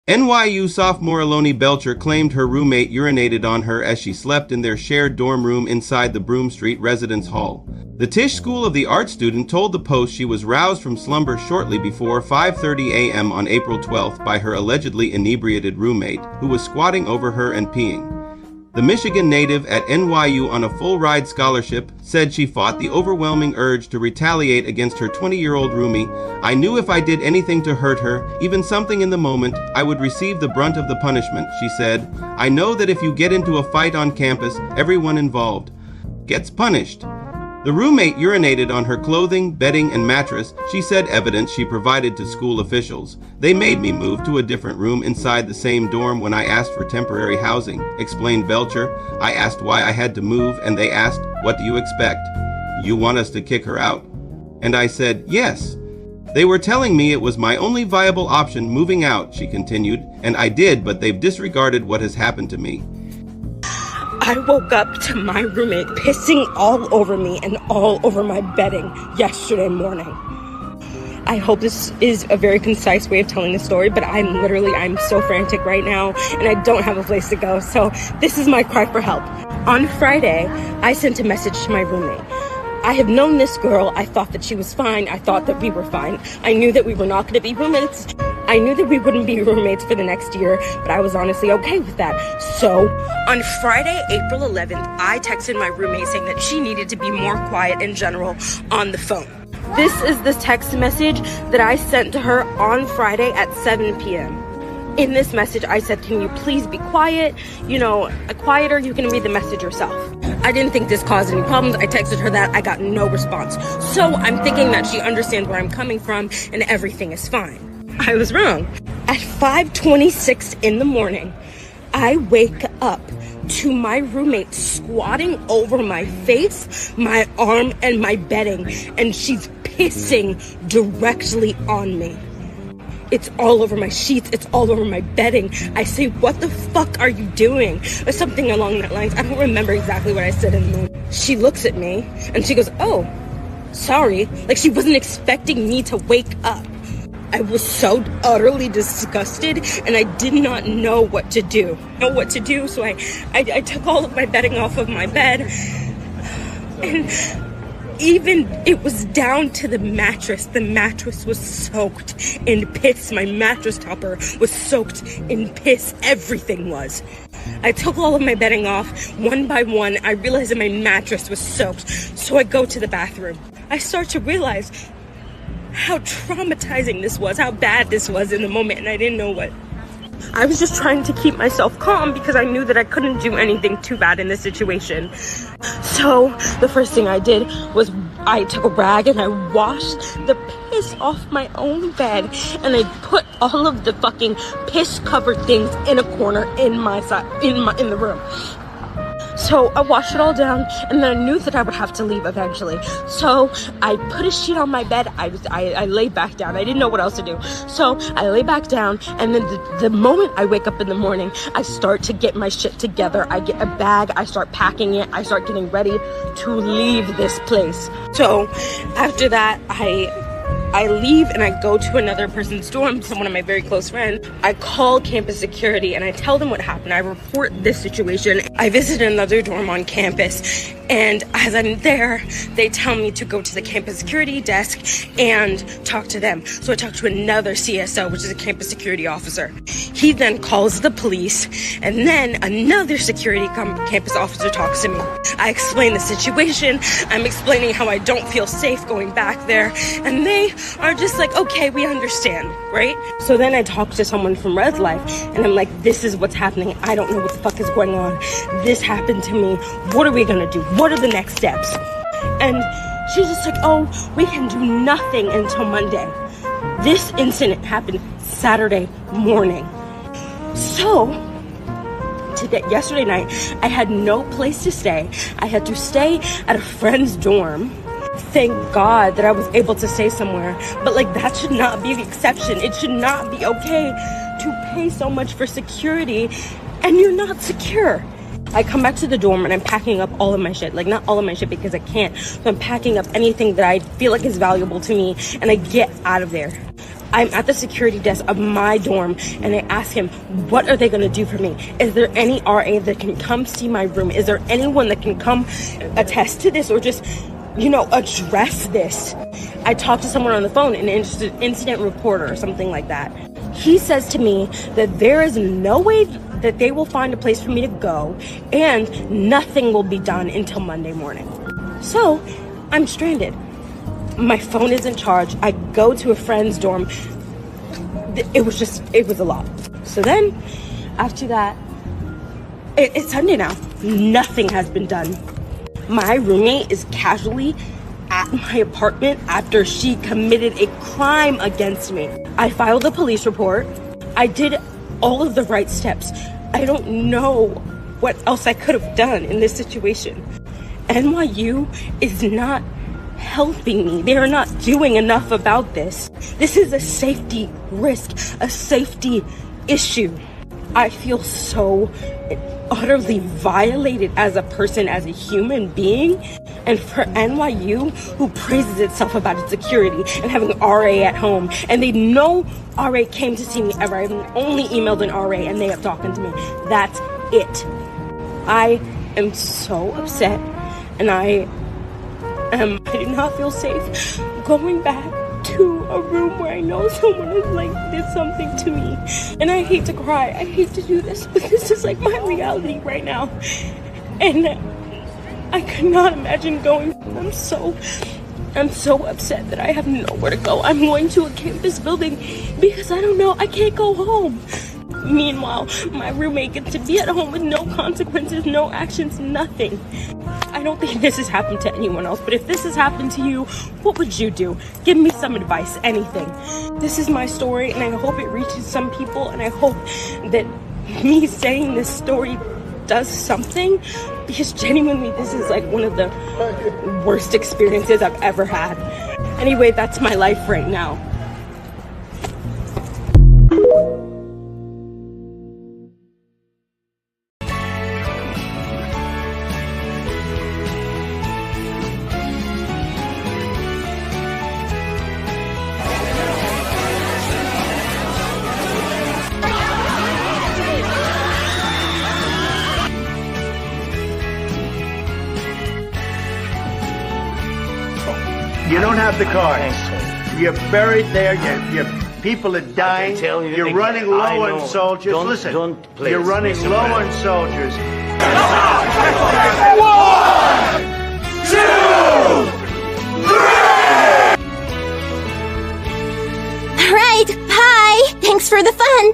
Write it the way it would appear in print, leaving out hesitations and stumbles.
NYU sophomore Aloni Belcher claimed her roommate urinated on her as she slept in their shared dorm room inside the Broome Street Residence Hall. The Tisch School of the Art student told the Post she was roused from slumber shortly before 5:30 a.m. on April 12th by her allegedly inebriated roommate, who was squatting over her and peeing. The Michigan native at NYU on a full-ride scholarship said she fought the overwhelming urge to retaliate against her 20-year-old roomie. "I knew if I did anything to hurt her, even something in the moment, I would receive the brunt of the punishment," she said. "I know that if you get into a fight on campus, everyone involved gets punished." The roommate urinated on her clothing, bedding, and mattress, she said, evidence she provided to school officials. "They made me move to a different room inside the same dorm when I asked for temporary housing," explained Belcher. "I asked why I had to move, and they asked, 'What do you expect? You want us to kick her out?' And I said, 'Yes.' They were telling me it was my only viable option, moving out," she continued, "and I did, but they've disregarded what has happened to me." I woke up to my roommate pissing all over me and all over my bedding yesterday morning. I hope this is a very concise way of telling the story, but I'm so frantic right now and I don't have a place to go. So this is my cry for help. On Friday, I sent a message to my roommate. I have known this girl. I thought that she was fine. I thought that we were fine. I knew that we were not going to be roommates. I knew that we wouldn't be roommates for the next year, but I was honestly okay with that. So on Friday, April 11th, I texted my roommate saying that she needed to be more quiet in general on the phone. This is the text message that I sent to her on Friday at 7 p.m. In this message, I said, "Can you please be quiet? Quieter, you can read the message yourself." I didn't think this caused any problems. I texted her that. I got no response. So I'm thinking that she understands where I'm coming from and everything is fine. I was wrong. At 5:26 in the morning, I wake up to my roommate squatting over my face, my arm, and my bedding, and she's pissing directly on me. It's all over my sheets. It's all over my bedding. I say, "What the fuck are you doing?" Or something along that lines. I don't remember exactly what I said in the moment. She looks at me and she goes, "Oh, sorry." Like she wasn't expecting me to wake up. I was so utterly disgusted and I did not know what to do. So I took all of my bedding off of my bed, and even it was down to the mattress. The mattress was soaked in piss. My mattress topper was soaked in piss. Everything was. I took all of my bedding off one by one. I realized that my mattress was soaked. So I go to the bathroom. I start to realize how traumatizing this was, how bad this was in the moment, and I didn't know what. I was just trying to keep myself calm because I knew that I couldn't do anything too bad in this situation. So the first thing I did was I took a rag and I washed the piss off my own bed, and I put all of the fucking piss covered things in a corner in the room. So I washed it all down, and then I knew that I would have to leave eventually. So I put a sheet on my bed. I laid back down. I didn't know what else to do. So I lay back down, and then the moment I wake up in the morning, I start to get my shit together. I get a bag. I start packing it. I start getting ready to leave this place. So after that, I leave and I go to another person's dorm, someone of my very close friends. I call campus security and I tell them what happened. I report this situation. I visit another dorm on campus, and as I'm there, they tell me to go to the campus security desk and talk to them. So I talk to another CSO, which is a campus security officer. He then calls the police, and then another security campus officer talks to me. I explain the situation. I'm explaining how I don't feel safe going back there, and they are just like, "Okay, we understand," right? So then I talk to someone from Res Life, and I'm like, "This is what's happening. I don't know what the fuck is going on. This happened to me. What are we gonna do? What are the next steps?" And she's just like, "Oh, we can do nothing until Monday." This incident happened Saturday morning. So yesterday night, I had no place to stay. I had to stay at a friend's dorm. Thank God that I was able to stay somewhere. But that should not be the exception. It should not be okay to pay so much for security and you're not secure. I come back to the dorm and I'm packing up all of my shit. Not all of my shit because I can't. So I'm packing up anything that I feel like is valuable to me, and I get out of there. I'm at the security desk of my dorm, and I ask him, what are they going to do for me? Is there any RA that can come see my room? Is there anyone that can come attest to this or just, address this? I talked to someone on the phone, an incident reporter or something like that. He says to me that there is no way that they will find a place for me to go, and nothing will be done until Monday morning. So I'm stranded. My phone isn't charged. I go to a friend's dorm. It was a lot. So then, after that, it's Sunday now. Nothing has been done. My roommate is casually at my apartment after she committed a crime against me. I filed a police report. I did all of the right steps. I don't know what else I could have done in this situation. NYU is not helping me. They are not doing enough about this. This is a safety risk, a safety issue. I feel so utterly violated as a person, as a human being. And for NYU, who praises itself about its security and having an RA at home, and they know RA came to see me ever. I've only emailed an RA and they have talked to me. That's it. I am so upset, and I do not feel safe going back to a room where I know someone has did something to me. And I hate to cry, I hate to do this, but this is my reality right now. And I could not imagine going. I'm so upset that I have nowhere to go. I'm going to a campus building because I don't know, I can't go home. Meanwhile, my roommate gets to be at home with no consequences, no actions, nothing. I don't think this has happened to anyone else, but if this has happened to you, what would you do? Give me some advice, anything. This is my story, and I hope it reaches some people, and I hope that me saying this story does something, because genuinely this is one of the worst experiences I've ever had. Anyway, that's my life right now. You don't have the cards. You're buried there. Your people are dying. You're running low on soldiers. Listen, you're running low on soldiers. 1, 2, 3. All right, bye. Thanks for the fun.